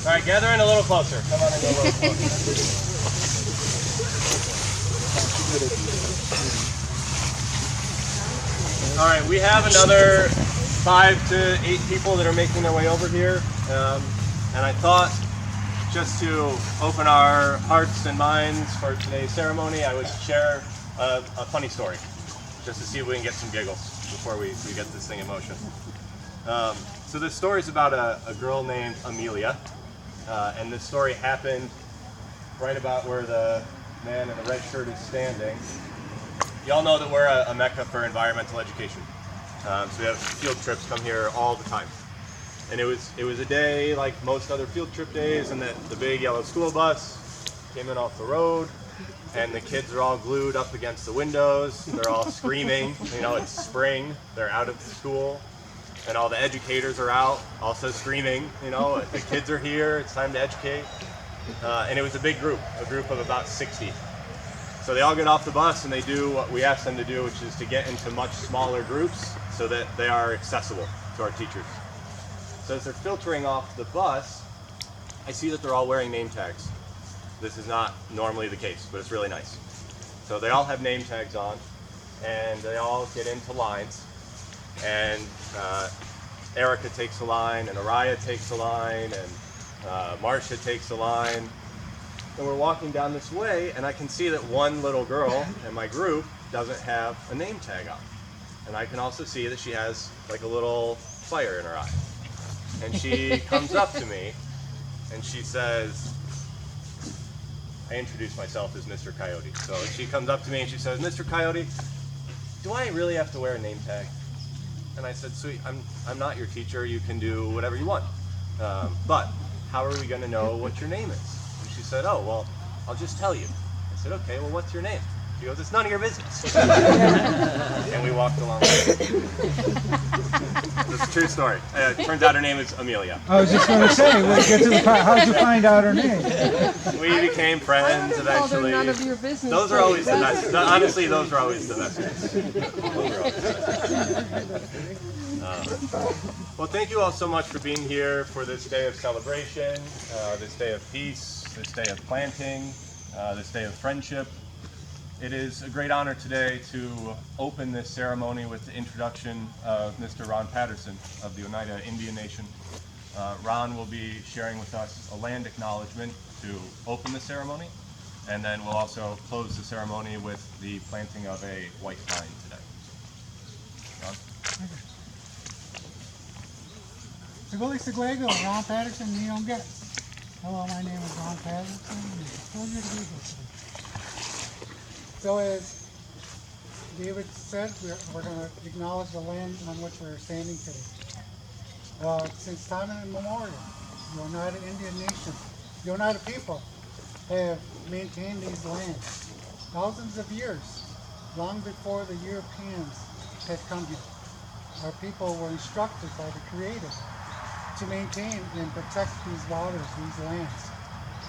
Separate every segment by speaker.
Speaker 1: All right, gather in a little closer. Come on in a little closer. All right, we have another 5 to 8 people that are making their way over here. And I thought, just to open our hearts and minds for today's ceremony, I would share a funny story, just to see if we can get some giggles before we get this thing in motion. So this story is about a girl named Amelia, and this story happened right about where the man in the red shirt is standing. Y'all know that we're a mecca for environmental education. So we have field trips come here all the time. And it was a day like most other field trip days, and the big yellow school bus came in off the road, and the kids are all glued up against the windows. They're all screaming. You know, it's spring. They're out of school, and all the educators are out, also screaming. You know, the kids are here. It's time to educate. And it was a big group, a group of about 60. So they all get off the bus and they do what we asked them to do, which is to get into much smaller groups so that they are accessible to our teachers. So as they're filtering off the bus, I see that they're all wearing name tags. This is not normally the case, but it's really nice. So they all have name tags on, and they all get into lines. And Erica takes a line, and Araya takes a line, and Marcia takes a line. And we're walking down this way, and I can see that one little girl in my group doesn't have a name tag on. And I can also see that she has like a little fire in her eye. And she comes up to me, and she says, I introduced myself as Mr. Coyote. So she comes up to me and she says, Mr. Coyote, do I really have to wear a name tag? And I said, sweet, I'm not your teacher. You can do whatever you want. But how are we going to know what your name is? And she said, oh, well, I'll just tell you. I said, okay, well, what's your name? She goes, it's none of your business. And we walked along. It's a true story. It turns out her name is Amelia.
Speaker 2: I was just going to say, we'll get to the part. How'd you find out her name?
Speaker 1: We became friends eventually.
Speaker 3: None of your business.
Speaker 1: Those are always the best. Honestly, those are always the best. Well, thank you all so much for being here for this day of celebration, this day of peace, this day of planting, this day of friendship. It is a great honor today to open this ceremony with the introduction of Mr. Ron Patterson of the Oneida Indian Nation. Ron will be sharing with us a land acknowledgement to open the ceremony, and then we'll also close the ceremony with the planting of a white pine today. Ron?
Speaker 4: Siguli Seguego, Ron Patterson, Neon Get. Hello, my name is Ron Patterson. It's a pleasure to be here today. So as David said, we're going to acknowledge the land on which we're standing today. Since time immemorial, the Oneida Indian Nation, the Oneida people have maintained these lands thousands of years, long before the Europeans had come here. Our people were instructed by the Creator to maintain and protect these waters, these lands,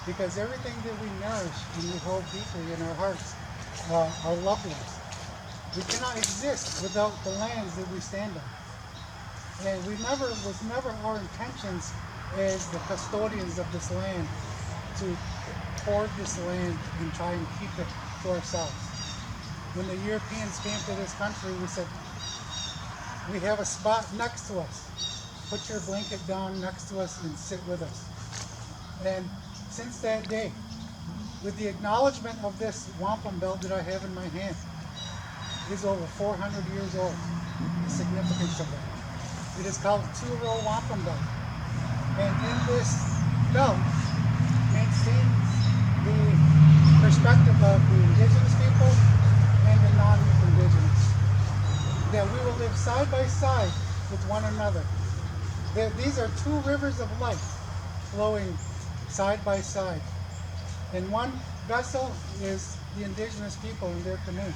Speaker 4: because everything that we nourish and we hold deeply in our hearts are loved ones. We cannot exist without the lands that we stand on. And was never our intentions as the custodians of this land to hoard this land and try and keep it to ourselves. When the Europeans came to this country, we said, we have a spot next to us. Put your blanket down next to us and sit with us. And since that day, with the acknowledgement of this wampum belt that I have in my hand, is over 400 years old, the significance of it. It is called a two-row wampum belt. And in this belt maintains the perspective of the indigenous people and the non-indigenous. That we will live side by side with one another. That these are two rivers of life flowing side by side. And one vessel is the indigenous people in their canoe.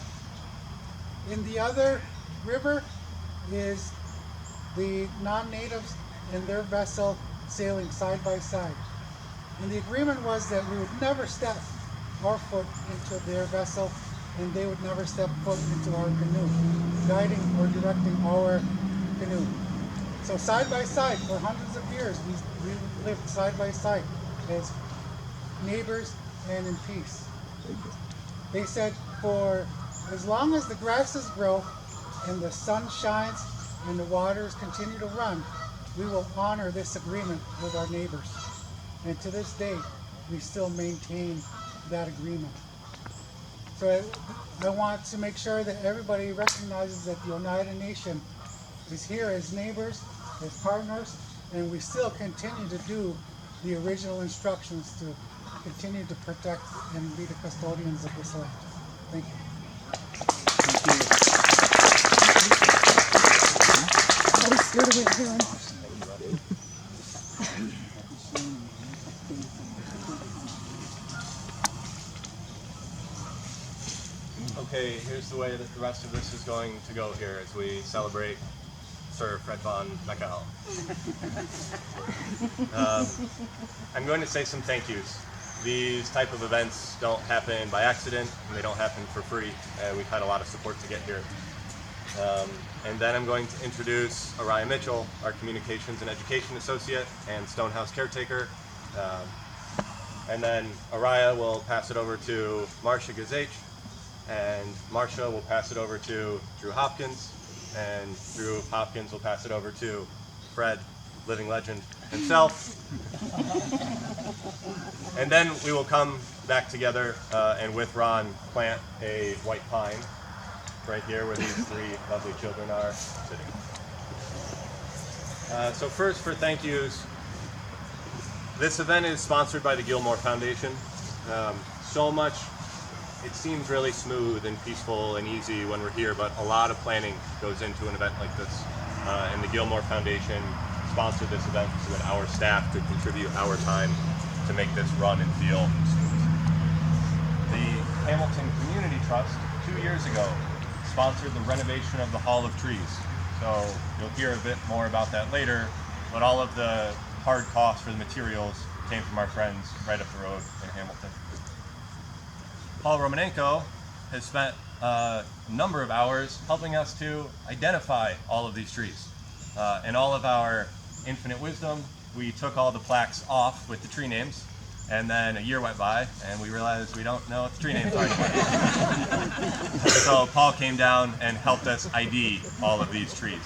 Speaker 4: In the other river is the non-natives in their vessel sailing side by side. And the agreement was that we would never step our foot into their vessel, and they would never step foot into our canoe, guiding or directing our canoe. So side by side, for hundreds of years, we lived side by side as neighbors and in peace. They said, for as long as the grasses grow and the sun shines and the waters continue to run, we will honor this agreement with our neighbors. And to this day, we still maintain that agreement. So I want to make sure that everybody recognizes that the Oneida Nation is here as neighbors, as partners, and we still continue to do the original instructions to continue to protect and be the custodians of this land. Thank you.
Speaker 1: Okay, here's the way that the rest of this is going to go here as we celebrate Sir Fred von Mechow. I'm going to say some thank yous. These type of events don't happen by accident, and they don't happen for free. We've had a lot of support to get here. And then I'm going to introduce Ron Mitchell, our Communications and Education Associate and Stonehouse Caretaker. And then Araya will pass it over to Marcia Gazach, and Marcia will pass it over to Drew Hopkins, and Drew Hopkins will pass it over to Fred, living legend himself. And then we will come back together and with Ron plant a white pine right here where these three lovely children are sitting. So first, for thank yous, this event is sponsored by the Gilmore Foundation. So much, it seems really smooth and peaceful and easy when we're here, but a lot of planning goes into an event like this. And the Gilmore Foundation sponsored this event so that our staff could contribute our time to make this run and feel smooth. The Hamilton Community Trust, 2 years ago, sponsored the renovation of the Hall of Trees. So you'll hear a bit more about that later, but all of the hard costs for the materials came from our friends right up the road in Hamilton. Paul Romanenko has spent a number of hours helping us to identify all of these trees. In all of our infinite wisdom, we took all the plaques off with the tree names, and then a year went by and we realized we don't know what the tree names are anymore. So Paul came down and helped us ID all of these trees.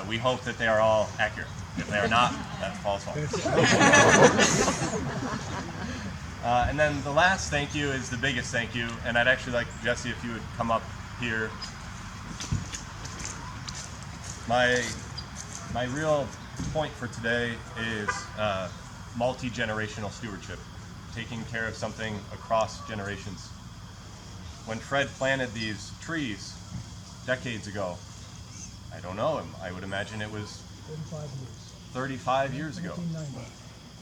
Speaker 1: We hope that they are all accurate. If they are not, that's Paul's fault. And then the last thank you is the biggest thank you, and I'd actually like Jesse if you would come up here. My real point for today is multi-generational stewardship, taking care of something across generations. When Fred planted these trees decades ago, I don't know him, I would imagine it was 35 years ago,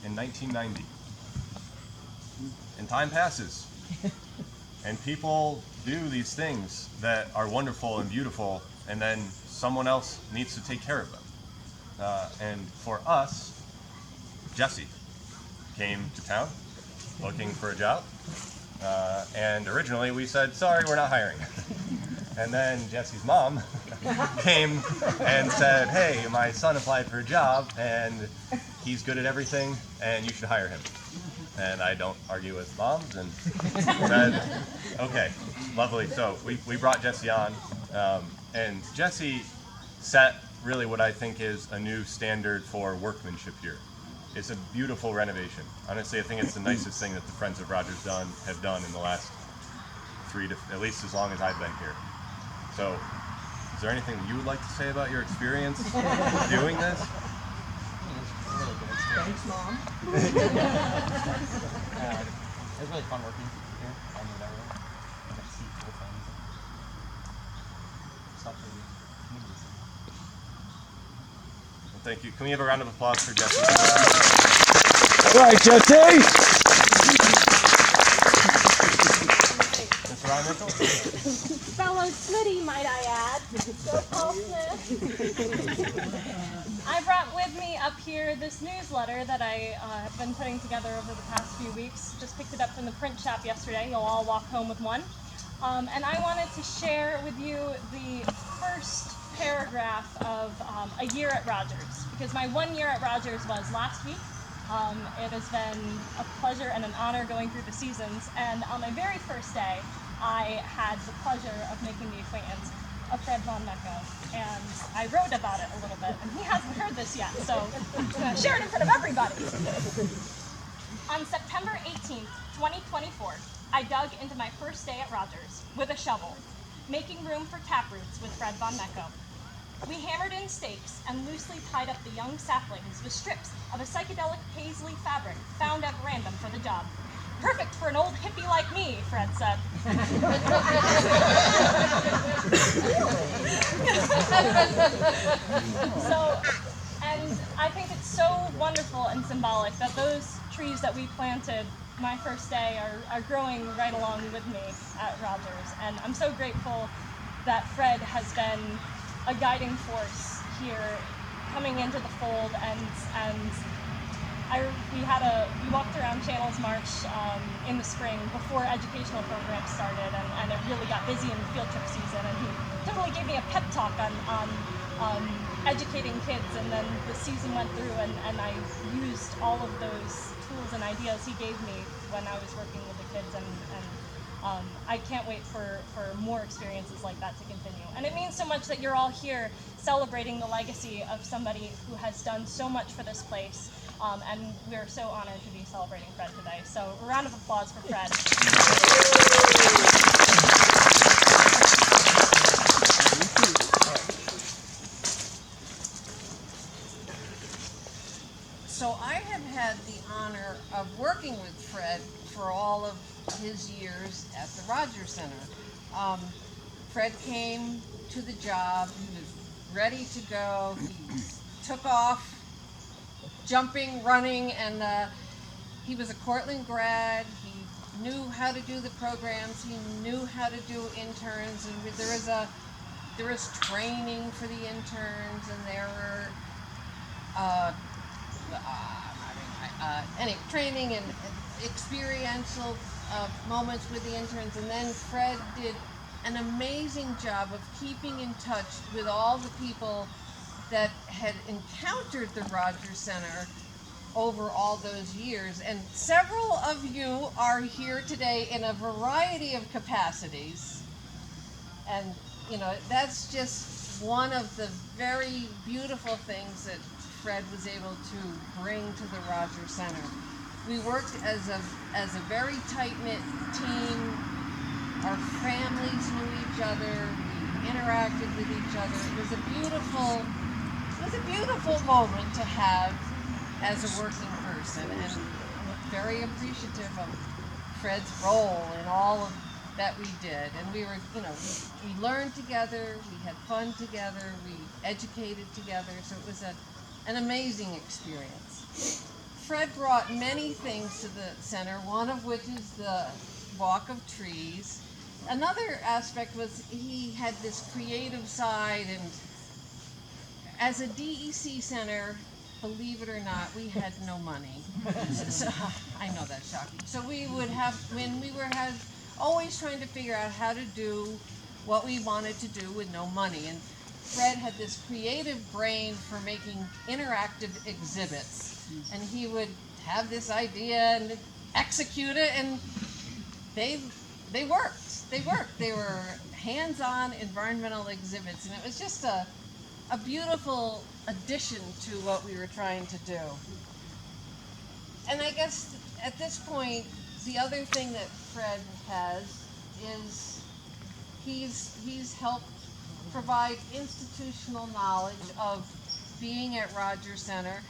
Speaker 1: in 1990. And time passes, and people do these things that are wonderful and beautiful, and then someone else needs to take care of them. And for us, Jesse came to town looking for a job, and originally we said, sorry, we're not hiring. And then Jesse's mom came and said, hey, my son applied for a job, and he's good at everything, and you should hire him. And I don't argue with moms, and said, okay, lovely. So we brought Jesse on, and Jesse set really what I think is a new standard for workmanship here. It's a beautiful renovation. Honestly, I think it's the nicest thing that the Friends of Rogers have done in the last at least as long as I've been here. So, is there anything you would like to say about your experience doing this?
Speaker 3: Thanks, Mom. It was really fun working here on the railroad. I got to see cool things. Stuff that we need to see.
Speaker 1: Well, thank you. Can we have a round of applause for Jesse?
Speaker 2: All right, Jesse.
Speaker 1: Mr. Ron Mitchell?
Speaker 5: Fellow Smitty, might I add. Go Paul Smith. I brought with me up here this newsletter that I have been putting together over the past few weeks. Just picked it up from the print shop yesterday. You'll all walk home with one. And I wanted to share with you the first paragraph of a year at Rogers, because my 1 year at Rogers was last week. It has been a pleasure and an honor going through the seasons, and on my very first day, I had the pleasure of making the acquaintance of Fred von Mechow, and I wrote about it a little bit, and he hasn't heard this yet, so I'm going to share it in front of everybody. On September 18th, 2024, I dug into my first day at Rogers with a shovel, making room for taproots with Fred von Mechow. We hammered in stakes and loosely tied up the young saplings with strips of a psychedelic paisley fabric found at random for the job. Perfect for an old hippie like me, Fred said. And I think it's so wonderful and symbolic that those trees that we planted my first day are growing right along with me at Rogers. And I'm so grateful that Fred has been a guiding force here, coming into the fold, we walked around Channels March in the spring before educational programs started, and it really got busy in the field trip season, and he totally gave me a pep talk on educating kids, and then the season went through, and I used all of those tools and ideas he gave me when I was working with the kids, and I can't wait for more experiences like that to continue. And it means so much that you're all here celebrating the legacy of somebody who has done so much for this place, and we're so honored to be celebrating Fred today. So a round of applause for Fred.
Speaker 6: So I have had the honor of working with Fred for all of his years at the Rogers Center. Fred came to the job, he was ready to go, he took off, jumping, running, and he was a Cortland grad, he knew how to do the programs, he knew how to do interns, and there was training for the interns, and there were training and experiential moments with the interns, and then Fred did an amazing job of keeping in touch with all the people that had encountered the Rogers Center over all those years, and several of you are here today in a variety of capacities, and that's just one of the very beautiful things that Fred was able to bring to the Rogers Center. We worked as a very tight-knit team. Our families knew each other. We interacted with each other. It was a beautiful moment to have as a working person, and I'm very appreciative of Fred's role in all of that we did. And we were, we learned together, we had fun together, we educated together, so it was an amazing experience. Fred brought many things to the center, one of which is the walk of trees. Another aspect was he had this creative side, and as a DEC center, believe it or not, we had no money. So, I know that's shocking. So we would have, when we were always trying to figure out how to do what we wanted to do with no money. And Fred had this creative brain for making interactive exhibits. And he would have this idea and execute it, and they worked. They were hands-on environmental exhibits, and it was just a beautiful addition to what we were trying to do. And I guess at this point, the other thing that Fred has is he's helped provide institutional knowledge of being at Rogers Center.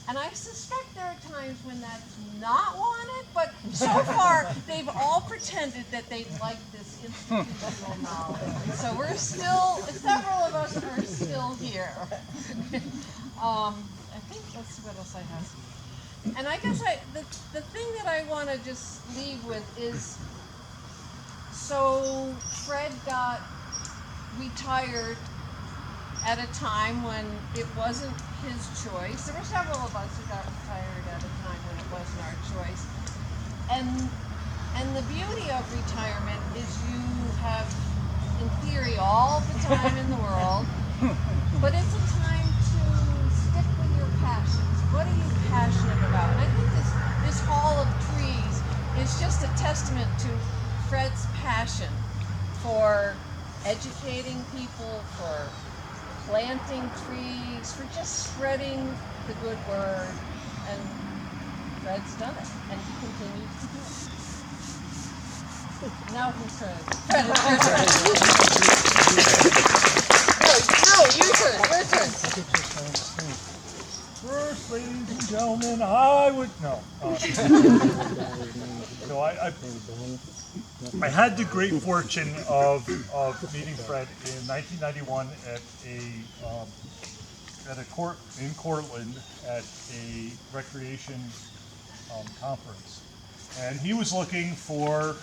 Speaker 6: And I suspect there are times when that's not wanted, but so far they've all pretended that they like this institutional knowledge. So we're still, several of us are still here. I think let's see what else I have. And I guess the thing that I want to just leave with is, so Fred got retired at a time when it wasn't his choice. There were several of us who got retired at a time when it wasn't our choice. And the beauty of retirement is you have, in theory, all the time in the world. But it's a time to stick with your passions. What are you passionate about? And I think this Hall of Trees is just a testament to Fred's passion for educating people, for planting trees, for just spreading the good word. And Fred's done it, and he continues to do it. Now who's Fred? Fred, your turn. Your turn.
Speaker 7: First, ladies and gentlemen, I would no. So I had the great fortune of meeting Fred in 1991 at a court in Cortland at a recreation conference, and he was looking for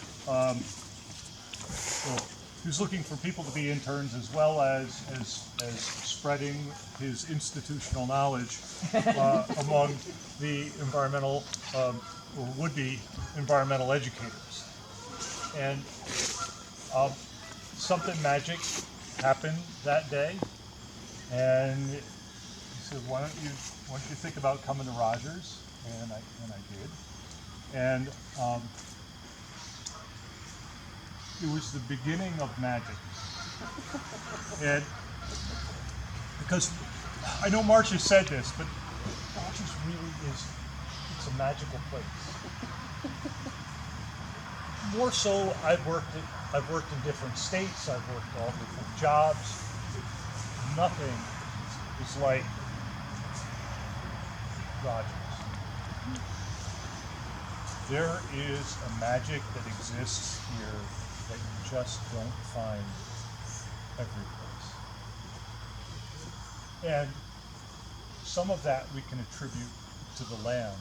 Speaker 7: people to be interns as well as spreading his institutional knowledge among the environmental or would-be environmental educators. And something magic happened that day, and he said, "Why don't you think about coming to Rogers?" And I did, and it was the beginning of magic. And because I know Marcia said this, but Rogers really it's a magical place. More so, I've worked in different states, I've worked all different jobs. Nothing is like Rogers. There is a magic that exists here that you just don't find every place. And some of that we can attribute to the land,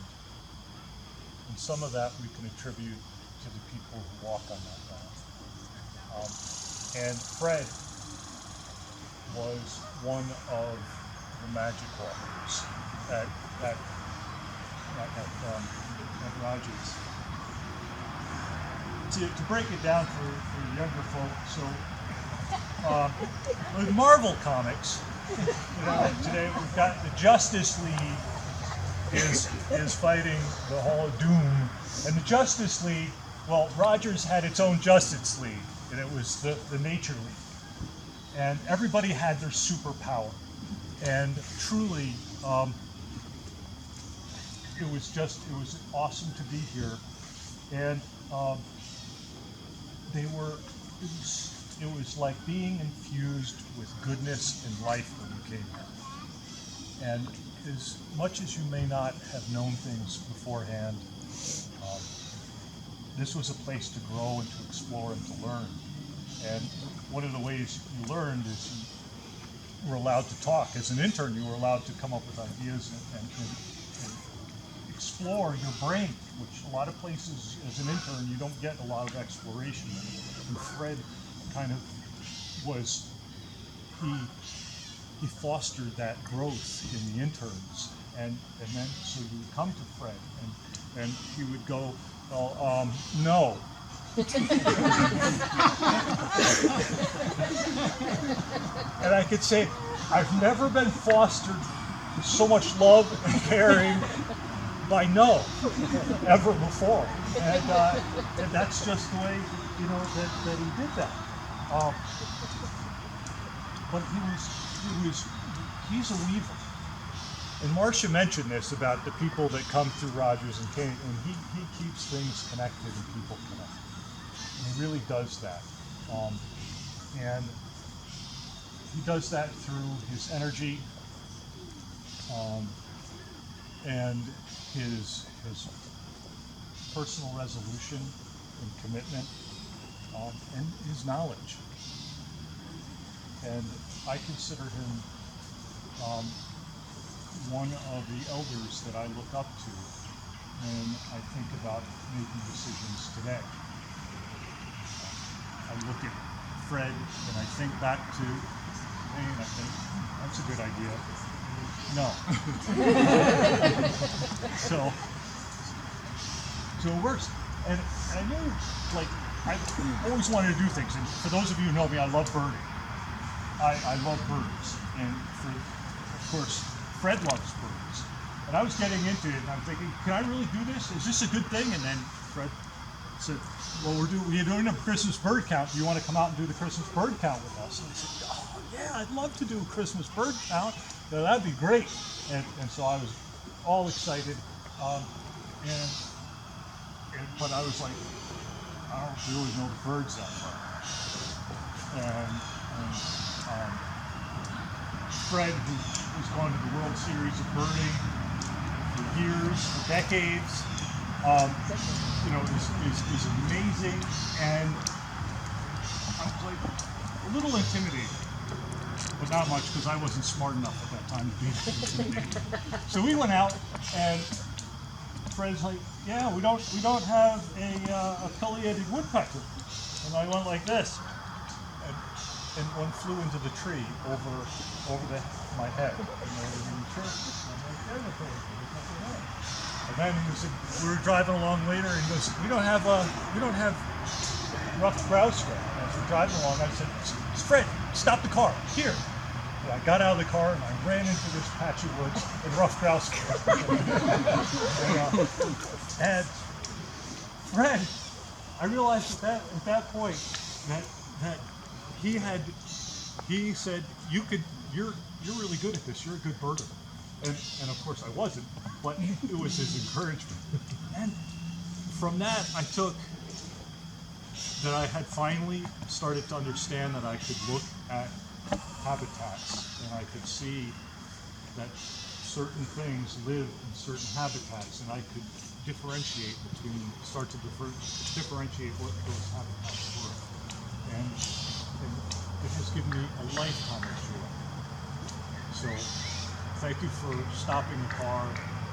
Speaker 7: and some of that we can attribute to the people who walk on that land. And Fred was one of the magic walkers at Rogers. To break it down for younger folk, so with Marvel Comics, today we've got the Justice League is fighting the Hall of Doom, and the Justice League, well, Rogers had its own Justice League, and it was the Nature League, and everybody had their superpower, and truly, it was awesome to be here, and it was like being infused with goodness and life when you came here. And as much as you may not have known things beforehand, this was a place to grow and to explore and to learn. And one of the ways you learned is you were allowed to talk. As an intern, you were allowed to come up with ideas and explore your brain, which a lot of places as an intern you don't get a lot of exploration. And Fred kind of was, he fostered that growth in the interns, and then so you would come to Fred and he would go, "Oh, no." And I could say, I've never been fostered with so much love and caring by no ever before, and that's just the way that he did that. But he's a weaver. And Marcia mentioned this about the people that come through Rogers and Kane, and he keeps things connected and people connected. And he really does that. And he does that through his energy and his personal resolution and commitment and his knowledge. And I consider him one of the elders that I look up to when I think about making decisions today. I look at Fred and I think back to me and I think, that's a good idea. No. So it works. And I knew, I always wanted to do things. And for those of you who know me, I love birding. I love birds, and of course, Fred loves birds. And I was getting into it, and I'm thinking, can I really do this? Is this a good thing? And then Fred said, well, we're doing a Christmas bird count. Do you want to come out and do the Christmas bird count with us? And I said, oh, yeah, I'd love to do a Christmas bird count. Yeah, that'd be great. And so I was all excited. But I was like, I don't really know the birds that well. And Fred, who was going to the World Series of birding for years, for decades, is amazing, and I was like a little intimidated, but not much because I wasn't smart enough at that time to be intimidated. So we went out, and Fred's like, yeah, we don't have a pileated woodpecker, and I went like this, and one flew into the tree over my head. And then we were driving along later, and he goes, we don't have ruffed grouse yet. And as we're driving along, I said, Fred, stop the car here. And I got out of the car and I ran into this patch of woods and ruffed grouse. And Fred, I realized at that point that he said, you're really good at this. You're a good birder. And of course I wasn't, but it was his encouragement. And from that I took that I had finally started to understand that I could look at habitats and I could see that certain things live in certain habitats, and I could differentiate start to differentiate what those habitats were. And it has given me a lifetime of joy. So thank you for stopping the car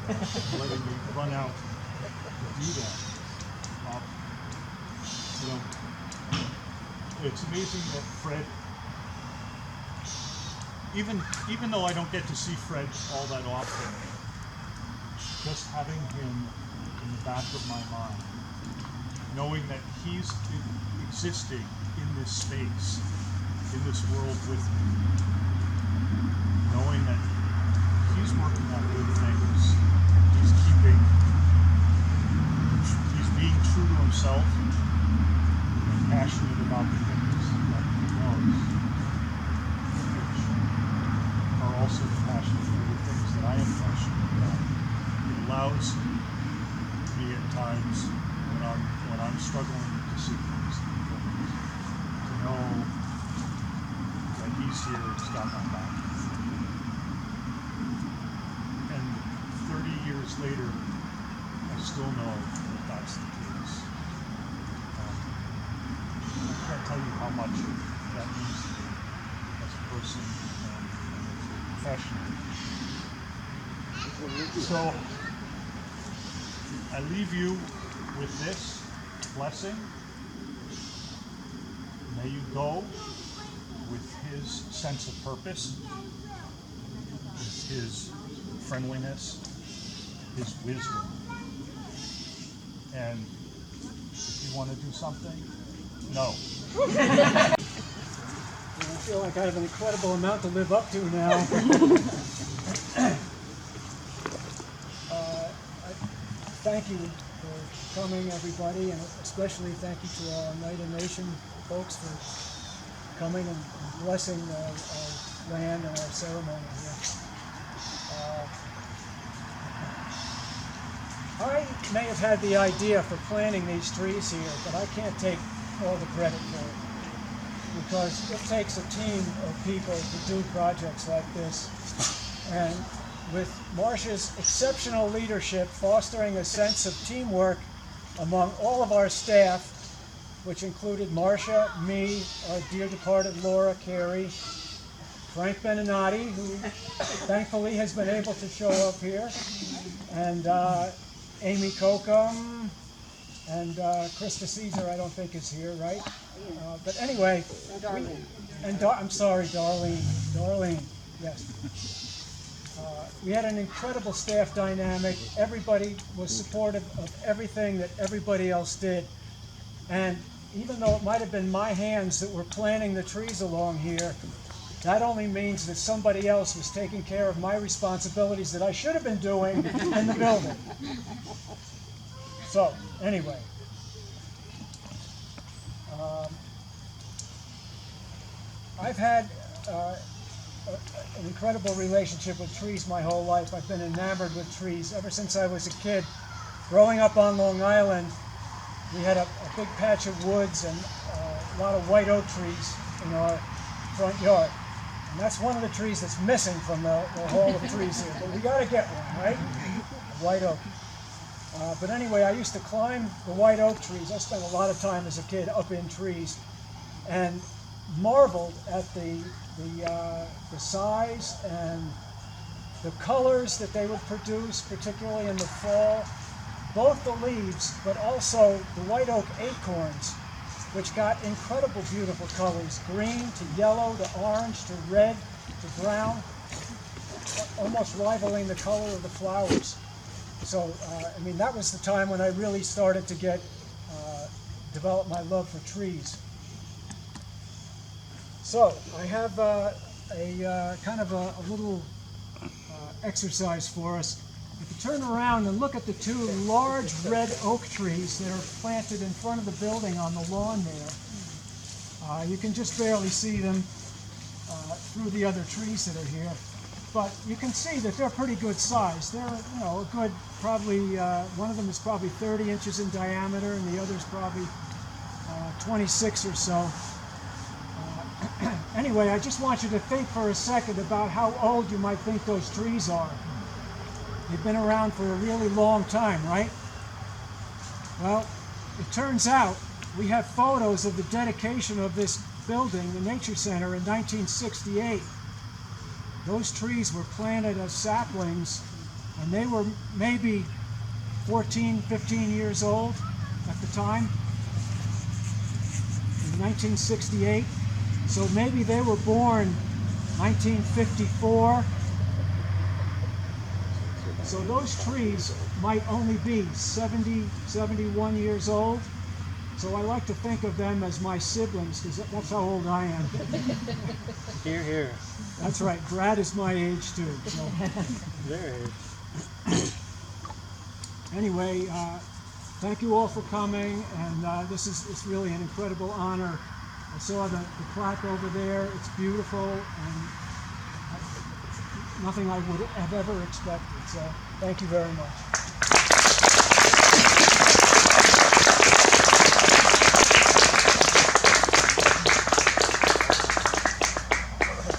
Speaker 7: and letting me run out to do that. It's amazing that Fred, even though I don't get to see Fred all that often, just having him in the back of my mind, knowing that he's existing in this space, in this world with me, knowing that he's working on good things, he's being true to himself and passionate about the things that he loves, which are also passionate for the things that I am passionate about. It allows me at times when I'm struggling with decisions to know that he's here, he's got my back. And 30 years later, I still know that that's the case. I can't tell you how much that means to me as a person and as a professional. So, I leave you with this blessing. May you go with his sense of purpose, with his friendliness, his wisdom. And if you want to do something, no.
Speaker 4: I feel like I have an incredible amount to live up to now. Thank you for coming, everybody, and especially thank you to our Oneida Nation folks for coming and blessing our land and our ceremony here. I may have had the idea for planting these trees here, but I can't take all the credit for it, because it takes a team of people to do projects like this. And with Marcia's exceptional leadership, fostering a sense of teamwork among all of our staff, which included Marcia, me, our dear departed Laura Carey, Frank Beninati, who thankfully has been able to show up here, and Amy Kokum, and Krista Caesar, I don't think is here, right? But anyway, I'm sorry, Darlene, yes. We had an incredible staff dynamic. Everybody was supportive of everything that everybody else did. And even though it might have been my hands that were planting the trees along here,
Speaker 8: that only means that somebody else was taking care of my responsibilities that I should have been doing in the building. So, anyway. I've had an incredible relationship with trees my whole life. I've been enamored with trees ever since I was a kid. Growing up on Long Island, we had a big patch of woods and a lot of white oak trees in our front yard. And that's one of the trees that's missing from the hall of trees here. But we got to get one, right? White oak. But anyway, I used to climb the white oak trees. I spent a lot of time as a kid up in trees and marveled at the size and the colors that they would produce, particularly in the fall. Both the leaves, but also the white oak acorns, which got incredible beautiful colors, green to yellow to orange to red to brown, almost rivaling the color of the flowers. So, I mean, that was the time when I really started to develop my love for trees. So, I have a kind of a little exercise for us. If you turn around and look at the two large red oak trees that are planted in front of the building on the lawn there, you can just barely see them through the other trees that are here. But you can see that they're pretty good size. They're, you know, a good, probably, one of them is probably 30 inches in diameter and the other's probably 26 or so. Anyway, I just want you to think for a second about how old you might think those trees are. They've been around for a really long time, right? Well, it turns out we have photos of the dedication of this building, the Nature Center, in 1968. Those trees were planted as saplings, and they were maybe 14, 15 years old at the time, in 1968. So maybe they were born 1954. So those trees might only be 70, 71 years old. So I like to think of them as my siblings, because that's how old I am.
Speaker 3: Here, here.
Speaker 8: That's right, Brad is my age too. So.
Speaker 3: There.
Speaker 8: Anyway, thank you all for coming, and this is really an incredible honor. I saw the plaque over there, it's beautiful, and nothing I would have ever expected, so thank you very much.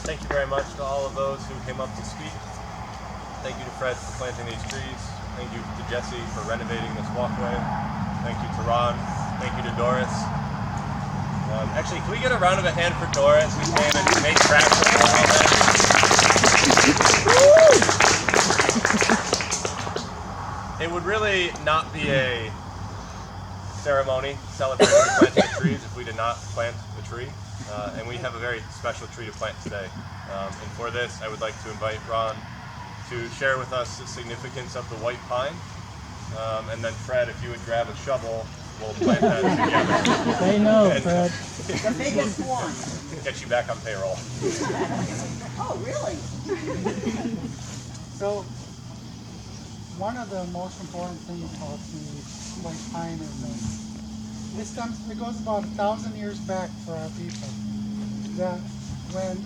Speaker 1: Thank you very much to all of those who came up to speak. Thank you to Fred for planting these trees. Thank you to Jesse for renovating this walkway. Thank you to Ron. Thank you to Doris. Actually, can we get a round of a hand for Doris, who came and made tracks for all that? It would really not be a ceremony celebrating the planting of trees if we did not plant the tree. And we have a very special tree to plant today. And for this, I would like to invite Ron to share with us the significance of the white pine. And then Fred, if you would grab a shovel, we'll plant that together.
Speaker 2: They know,
Speaker 1: And
Speaker 2: Fred.
Speaker 9: The biggest one.
Speaker 1: get you back on payroll.
Speaker 9: Oh, really?
Speaker 4: So, one of the most important things about the white pine is it goes about 1,000 years back for our people. That when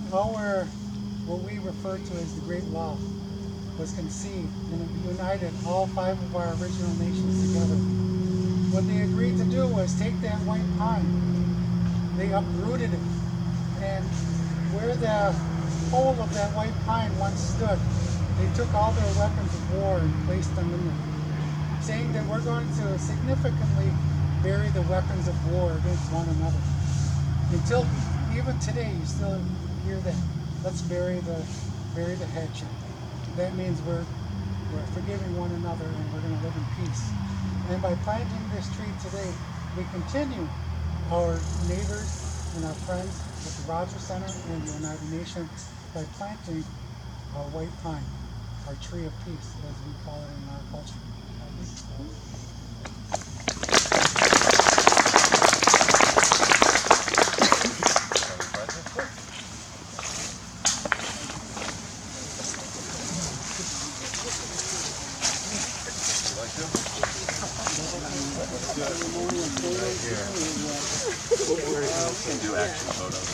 Speaker 4: what we refer to as the Great Law was conceived, and it united all 5 of our original nations together. What they agreed to do was take that white pine, they uprooted it, and where the pole of that white pine once stood, they took all their weapons of war and placed them in there, saying that we're going to significantly bury the weapons of war against one another. Until even today, you still hear that. Let's bury the hatchet. That means we're forgiving one another and we're going to live in peace. And by planting this tree today, we continue our neighbors and our friends at the Rogers Center and the Oneida Nation by planting our white pine, our tree of peace, as we call it in our culture.
Speaker 1: Do action photos.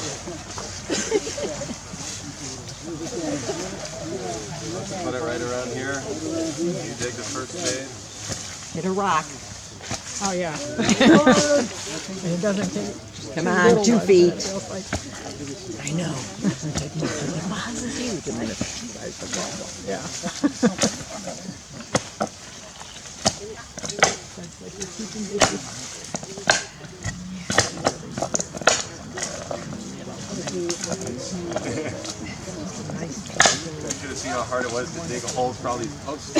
Speaker 1: Put it right around here. You dig the first spade.
Speaker 9: Hit a rock.
Speaker 10: Oh, yeah. It doesn't take.
Speaker 9: Come on, 2 feet.
Speaker 10: I know. Yeah.
Speaker 1: You should have seen how hard it was to dig a hole for all these posts.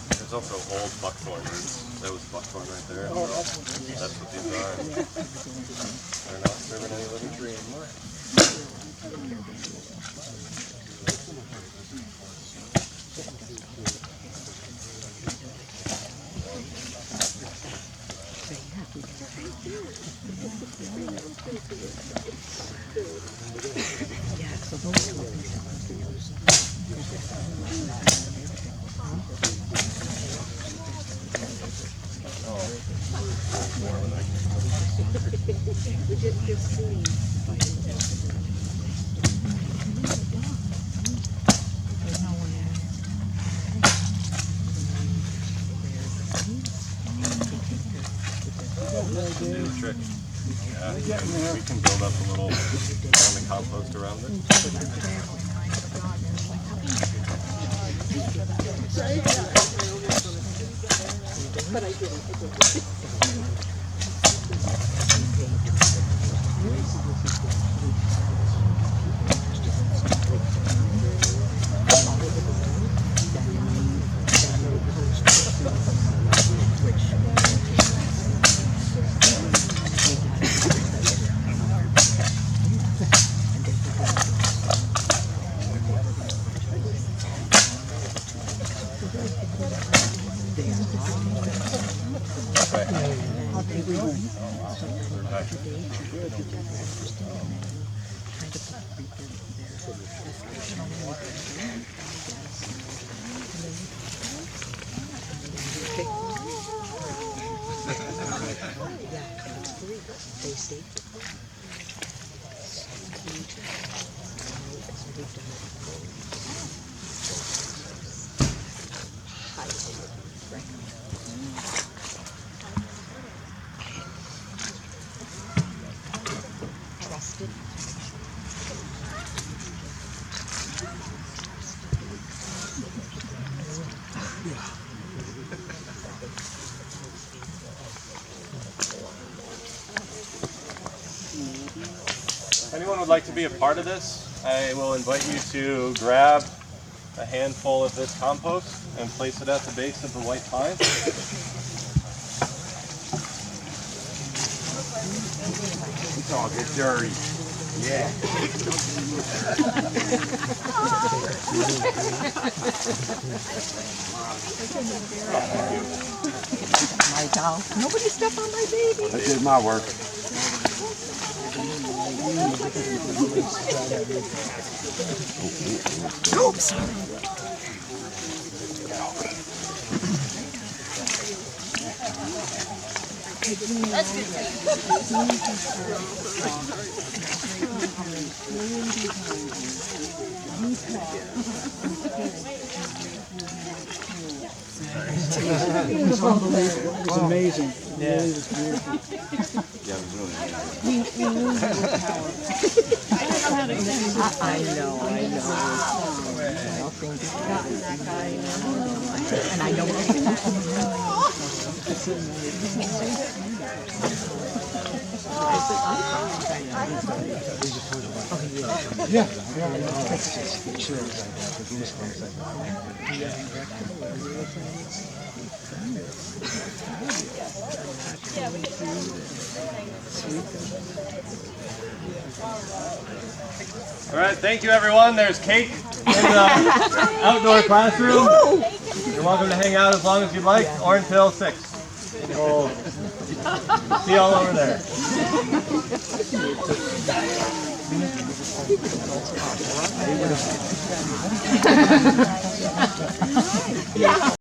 Speaker 1: There's also old buckthorn roots. That was buckthorn right there. That's what these are. They're not serving any living tree anymore. New trick. Yeah, we can build up a little compost around it. If anyone would like to be a part of this, I will invite you to grab a handful of this compost and place it at the base of the white pine.
Speaker 3: It's all get dirty. Yeah.
Speaker 9: My doll. Nobody step on my baby.
Speaker 3: I did my work.
Speaker 9: Oops.
Speaker 8: It was amazing.
Speaker 2: Yeah.
Speaker 8: It was beautiful.
Speaker 3: Yeah, it was really
Speaker 9: I know. And I know
Speaker 1: All right, thank you everyone. There's cake in the outdoor classroom. You're welcome to hang out as long as you'd like, or until 6. We'll see you all over there.